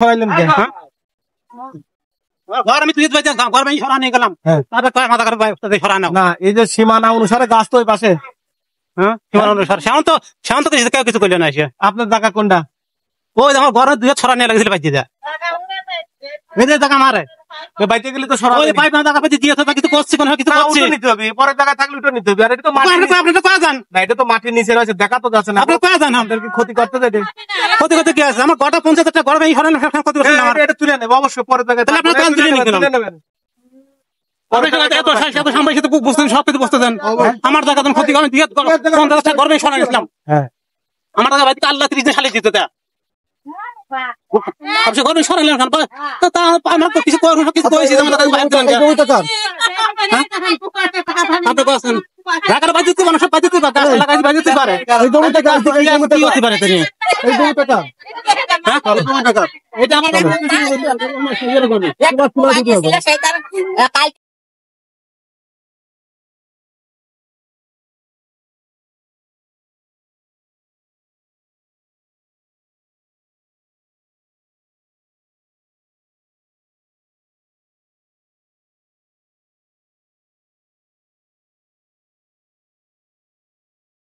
খাওয়াইলেন কে? হ্যাঁ? ঘর আমি তুই ঘর আমি সরা নিয়ে গেলাম, তারপর কয় মাথা করে সরা নাও। না, এই যে সীমানা অনুসারে গাছ তো ওই পাশে। হ্যাঁ, সীমানা অনুসারে সেমন তো কেউ কিছু করলো না এসে। আপনার জায়গা কোনটা? ওই আমার ঘরের দুই ছড়া নিয়ে লাগছিল বাইতে যা এদের টাকা মারে বাইতে গেলে তো সরাবেন। ওই পাইপ না টাকা পাইতে দিয়ে তো কিছু করছি কোনো কিছু করছি। উঠে নিতে হবে, পরের জায়গায় থাকলে উঠে নিতে হবে। আর এটা তো মাটি, আপনি তো কয়া যান না, এটা তো মাটির নিচে রয়েছে, দেখা তো যাচ্ছে না। আপনি কয়া যান আমাদেরকে ক্ষতি করতে দেবে। ক্ষতি করতে কি আছে? আমার গোটা 50,000 ঘর ভেঙে সরানো ক্ষতি করছে না আমার। এটা তুলে নেব অবশ্যই, পরের জায়গায় তাহলে আপনার কান তুলে নিয়ে গেলাম। নেবেন। আমার জায়গা ক্ষতি আমি দিয়ে 50,000 ঘর ভেঙে সরাই গেছিলাম। আমার টাকা বাড়িতে আল্লাহ 30 দিন খালি দিতে দেয়। ঘর ভেঙে সরাইলেন আমার তো কিছু কিছু করেছি আপনি বলছেন ঢাকার বাজেতে মানুষ বাজেতে বাজেতে পারে এটা আমার